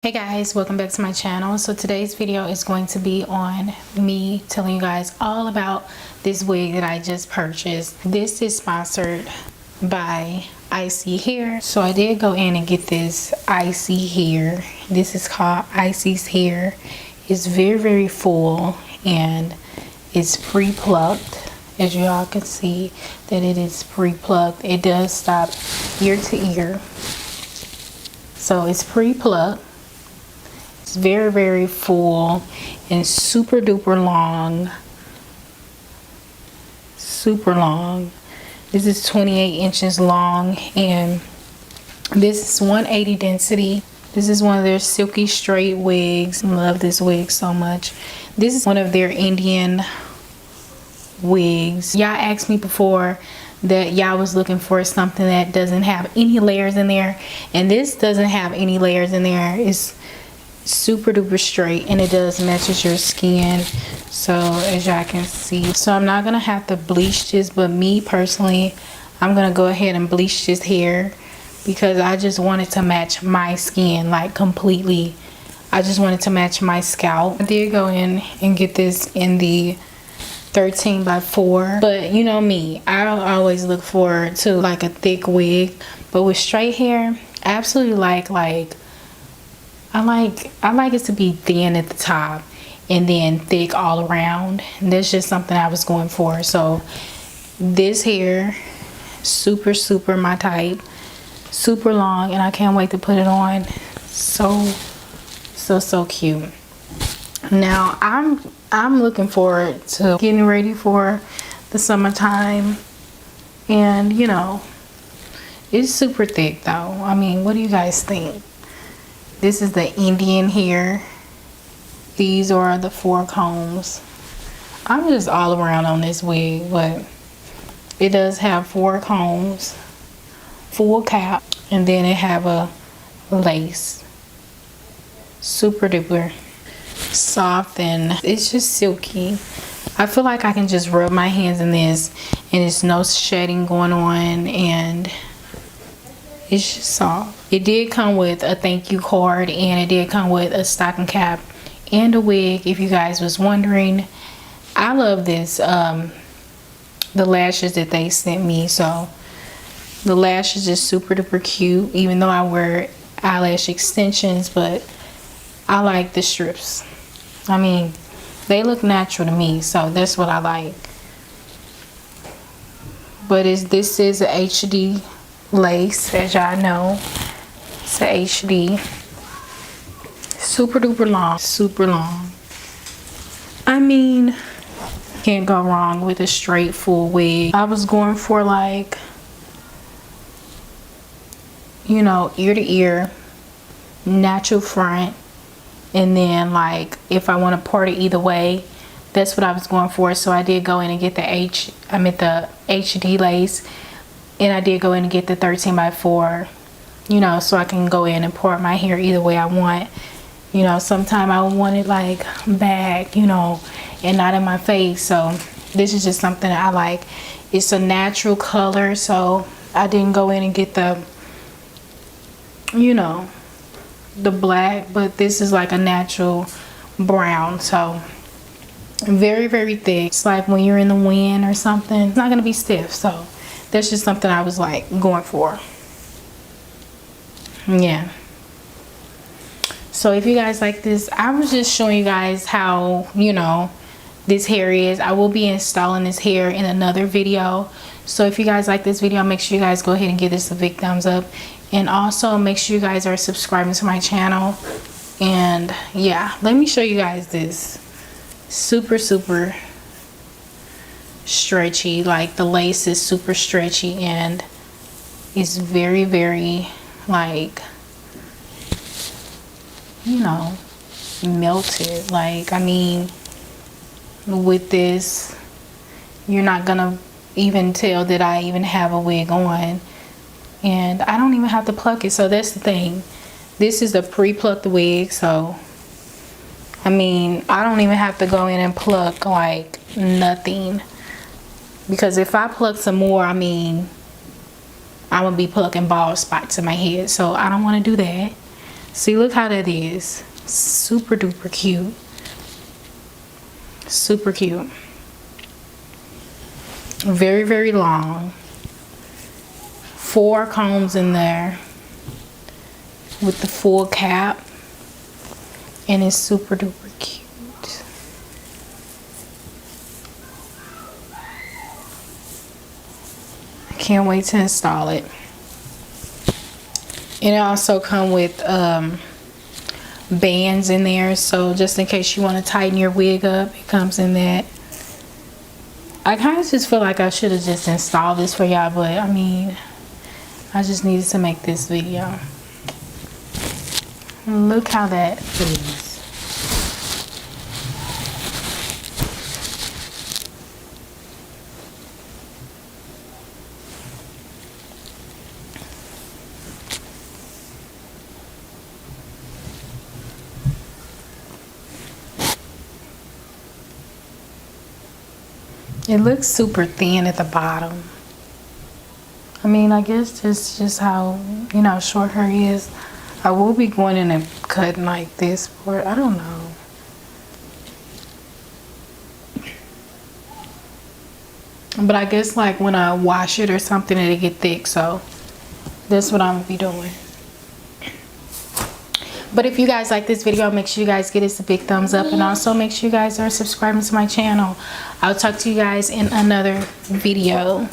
Hey guys, welcome back to my channel. So today's video is going to be on me telling you guys all about this wig that I just purchased. This is sponsored by Icy Hair. So I did go in and get this Icy Hair. This is called Icy's Hair. It's very full and it's pre-plucked. As you all can see that it is pre-plucked. It does stop ear to ear. So it's pre-plucked. It's very full and super duper long. Super long. This is 28 inches long and this is 180 density. This is one of their silky straight wigs. I love this wig so much. This is one of their Indian wigs. Y'all asked me before that y'all was looking for something that doesn't have any layers in there, and this doesn't have any layers in there. It's super duper straight and it does matches your skin, so as y'all can see. So I'm not gonna have to bleach this, but me personally, I'm gonna go ahead and bleach this hair because I just wanted to match my skin, like completely. I just wanted to match my scalp. I did go in and get this in the 13x4, but you know me, I always look forward to like a thick wig, but with straight hair I absolutely like I like it to be thin at the top and then thick all around. And that's just something I was going for. So this hair, super my type, super long, and I can't wait to put it on. So cute. Now I'm looking forward to getting ready for the summertime, and you know, it's super thick though. I mean, what do you guys think? This is the Indian hair. These are the 4 combs. I'm just all around on this wig, but it does have 4 combs, full cap, and then it have a lace. Super duper soft and it's just silky. I feel like I can just rub my hands in this and there's no shedding going on and it's just soft. It did come with a thank you card and it did come with a stocking cap and a wig, if you guys was wondering. I love this, the lashes that they sent me. So the lashes is super duper cute, even though I wear eyelash extensions, but I like the strips. I mean, they look natural to me, so that's what I like. But this is a HD lace, as y'all know. It's a HD, super duper long, super long. I mean, can't go wrong with a straight full wig. I was going for like, you know, ear to ear, natural front, and then like if I want to part it either way, that's what I was going for. So I did go in and get the HD lace, and I did go in and get the 13x4, you know, so I can go in and part my hair either way I want. You know, sometimes I want it like back, you know, and not in my face. So this is just something that I like. It's a natural color, so I didn't go in and get the, you know, the black, but this is like a natural brown. So very thick. It's like when you're in the wind or something, it's not gonna be stiff. So that's just something I was like going for. Yeah. So if you guys like this, I was just showing you guys how, you know, this hair is. I will be installing this hair in another video. So if you guys like this video, make sure you guys go ahead and give this a big thumbs up, and also make sure you guys are subscribing to my channel. And yeah, let me show you guys this. Super stretchy. Like the lace is super stretchy and it's very like, you know, melted. Like, I mean, with this you're not gonna even tell that I even have a wig on, and I don't even have to pluck it. So that's the thing, this is a pre-plucked wig, so I mean, I don't even have to go in and pluck like nothing, because if I pluck some more, I mean, I'm gonna be plucking bald spots in my head, so I don't want to do that. See, look how that is. Super duper cute. Super cute. Very, very long. 4 combs in there with the full cap. And it's super duper cute. I can't wait to install it. And it also comes with bands in there, so just in case you want to tighten your wig up, it comes in that. I kind of just feel like I should have just installed this for y'all, but I mean, I just needed to make this video. Look how that is. It looks super thin at the bottom. I mean, I guess that's just how, you know, short hair is. I will be going in and cutting like this for, I don't know. But I guess like when I wash it or something, it'll get thick. So that's what I'm gonna be doing. But if you guys like this video, make sure you guys give us a big thumbs up. And also make sure you guys are subscribing to my channel. I'll talk to you guys in another video.